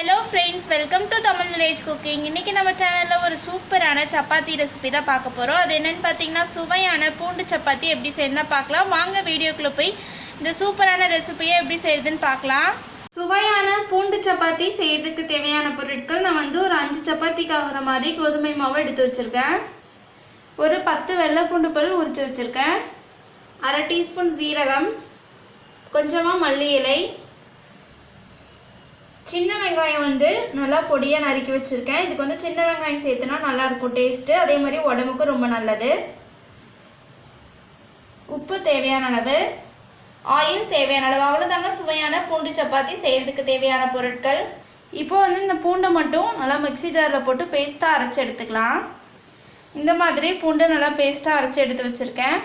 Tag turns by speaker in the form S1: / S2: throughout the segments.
S1: Hello friends, welcome to Tamil Village Cooking. இன்னைக்கு நம்ம சேனல்ல ஒரு சூப்பரான சப்பாத்தி ரெசிபி தான் பார்க்க போறோம். அது என்னன்னு பாத்தீங்கன்னா சுவையான பூண்டு சப்பாத்தி எப்படி செய்யறதுன்னு பார்க்கலாம். வாங்க வீடியோக்குள்ள போய் இந்த சூப்பரான ரெசிபியை எப்படி செய்யறதுன்னு பார்க்கலாம். சுவையான பூண்டு சப்பாத்தி செய்யறதுக்கு தேவையான பொருட்கள் நான் ஒரு 5 சப்பாத்திக்கு ஆகுற மாதிரி கோதுமை மாவு எடுத்து வச்சிருக்கேன். ஒரு 10 வெள்ளை பூண்டு பல் உரிச்சு வச்சிருக்கேன். 1/2 டீஸ்பூன் சீரகம், கொஞ்சமா மல்லி இலை, சின்ன வெங்காயம் நல்லா பொடியா நறுக்கி வச்சிருக்கேன். இதுக்கு சின்ன வெங்காயம் சேர்த்துனா நல்லா இருக்கும் டேஸ்ட். அதே மாதிரி உடம்புக்கு ரொம்ப நல்லது. உப்பு தேவையான அளவு, ஆயில் தேவையான அளவு. அவ்வளவுதாங்க சுவையான பூண்டு சப்பாத்தி செய்யறதுக்கு தேவையான பொருட்கள். இப்போ இந்த பூண்டை மட்டும் நல்லா மிக்ஸி ஜார்ல போட்டு பேஸ்டா அரைச்சு எடுத்துக்கலாம். இந்த மாதிரி பூண்டை நல்லா பேஸ்டா அரைச்சு எடுத்து வச்சிருக்கேன்.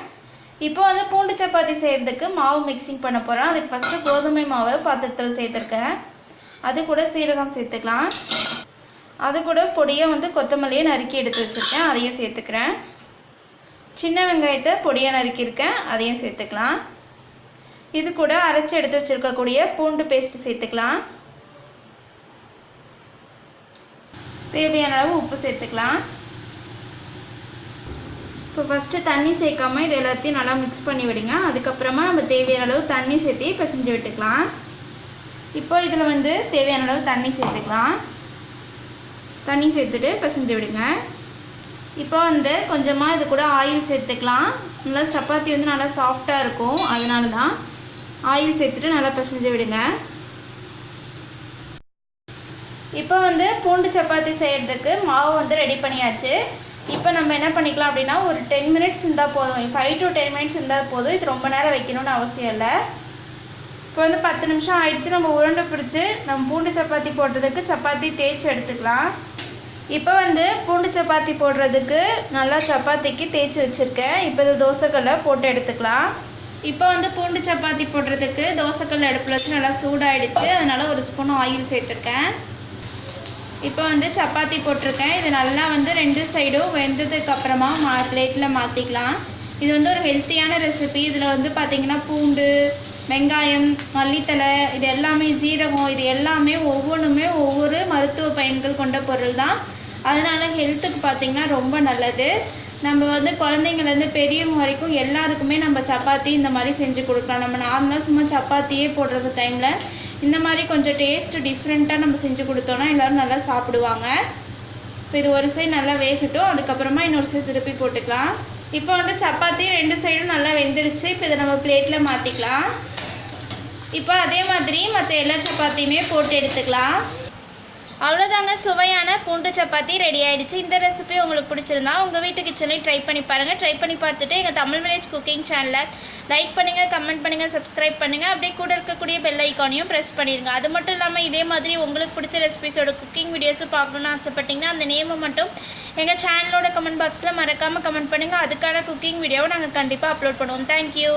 S1: இப்போ பூண்டு சப்பாத்தி செய்யறதுக்கு மாவு மிக்சிங் பண்ண போறோம். அதுக்கு ஃபர்ஸ்ட் கோதுமை மாவு பாத்திரத்தில் சேர்த்துருக்கேன். அது கூட சீரகம் சேர்த்துக்கலாம். அது கூட பொடியை கொத்தமல்லியை நறுக்கி எடுத்து வச்சுருக்கேன், அதையும் சேர்த்துக்கிறேன். சின்ன வெங்காயத்தை பொடியை நறுக்கியிருக்கேன், அதையும் சேர்த்துக்கலாம். இது கூட அரைச்சி எடுத்து வச்சுருக்கக்கூடிய பூண்டு பேஸ்ட்டு சேர்த்துக்கலாம். தேவையான அளவு உப்பு சேர்த்துக்கலாம். இப்போ ஃபஸ்ட்டு தண்ணி சேர்க்காம இது எல்லாத்தையும் நல்லா மிக்ஸ் பண்ணி விடுங்க. அதுக்கப்புறமா நம்ம தேவையான அளவு தண்ணி சேர்த்து பிசைஞ்சு விட்டுக்கலாம். இப்போ இதில் தேவையான அளவு தண்ணி சேர்த்துக்கலாம். தண்ணி சேர்த்துட்டு பிசைஞ்சு விடுங்க. இப்போ கொஞ்சமாக இது கூட ஆயில் சேர்த்துக்கலாம். நல்லா சப்பாத்தி நல்லா சாஃப்டாக இருக்கும், அதனால தான் ஆயில் சேர்த்துட்டு நல்லா பிசைஞ்சு விடுங்க. இப்போ பூண்டு சப்பாத்தி செய்கிறதுக்கு மாவு ரெடி பண்ணியாச்சு. இப்போ நம்ம என்ன பண்ணிக்கலாம் அப்படின்னா ஒரு 10 மினிட்ஸ் இருந்தால் போதும். 5 to 10 மினிட்ஸ் இருந்தால் போதும். இது ரொம்ப நேரம் வைக்கணும்னு அவசியம் இல்லை. இப்போ 10 நிமிஷம் ஆயிடுச்சு. நம்ம உருண்டை பிடிச்சி நம்ம பூண்டு சப்பாத்தி போடுறதுக்கு சப்பாத்தி தேய்ச்சி எடுத்துக்கலாம். இப்போ பூண்டு சப்பாத்தி போடுறதுக்கு நல்லா சப்பாத்திக்கு தேய்ச்சி வச்சுருக்கேன். இப்போ இது தோசைக்கல்லை போட்டு எடுத்துக்கலாம். இப்போ பூண்டு சப்பாத்தி போடுறதுக்கு தோசைக்கல் அடுப்பில் வச்சு நல்லா சூடாகிடுச்சு. அதனால் ஒரு ஸ்பூன் ஆயில் சேர்த்துருக்கேன். இப்போ சப்பாத்தி போட்டிருக்கேன். இது நல்லா 2 சைடும் வெந்ததுக்கப்புறமா பிளேட்டில் மாற்றிக்கலாம். இது ஒரு ஹெல்த்தியான ரெசிபி. இதில் பார்த்திங்கன்னா பூண்டு, வெங்காயம், மல்லித்தலை, இது எல்லாமே சீரகம், இது எல்லாமே ஒவ்வொன்றுமே ஒவ்வொரு மருத்துவ பயன்கள் கொண்ட பொருள் தான். அதனால் ஹெல்த்துக்கு பார்த்திங்கன்னா ரொம்ப நல்லது. நம்ம குழந்தைங்கள்லேருந்து பெரியவங்க வரைக்கும் எல்லாருக்குமே நம்ம சப்பாத்தி இந்த மாதிரி செஞ்சு கொடுக்கலாம். நம்ம நார்மலாக சும்மா சப்பாத்தியே போடுறது டைமில் இந்த மாதிரி கொஞ்சம் டேஸ்ட் டிஃப்ரெண்ட்டாக நம்ம செஞ்சு கொடுத்தோன்னா எல்லோரும் நல்லா சாப்பிடுவாங்க. இப்போ இது ஒரு சைடு நல்லா வேகட்டும். அதுக்கப்புறமா இன்னொரு சைடு திருப்பி போட்டுக்கலாம். இப்போ சப்பாத்தி 2 சைடும் நல்லா வெந்துடுச்சு. இப்போ இதை நம்ம பிளேட்டில் மாற்றிக்கலாம். இப்போ அதே மாதிரி மற்ற எல்லா சப்பாத்தியுமே போட்டு எடுத்துக்கலாம். அவ்வளோதாங்க, சுவையான பூண்டு சப்பாத்தி ரெடி ஆகிடுச்சு. இந்த ரெசிபி உங்களுக்கு பிடிச்சிருந்தா உங்கள் வீட்டு கிச்சனையும் ட்ரை பண்ணி பாருங்கள். ட்ரை பண்ணி பார்த்துட்டு எங்கள் தமிழ் வில்லேஜ் குக்கிங் சேனலை லைக் பண்ணுங்கள், கமெண்ட் பண்ணுங்கள், சப்ஸ்கிரைப் பண்ணுங்கள். அப்படியே கூட இருக்கக்கூடிய பெல் ஐக்கானையும் ப்ரெஸ் பண்ணிடுங்க. அது மட்டும் இல்லாமல் இதே மாதிரி உங்களுக்கு பிடிச்ச ரெசிபிஸோட குக்கிங் வீடியோஸும் பார்க்கணுன்னு ஆசைப்பட்டிங்கன்னா அந்த நேமை மட்டும் எங்கள் சேனலோட கமெண்ட் பாக்ஸில் மறக்காமல் கமெண்ட் பண்ணுங்கள். அதுக்கான குக்கிங் வீடியோவை நாங்கள் கண்டிப்பாக அப்லோட் பண்ணுவோம். தேங்க்யூ.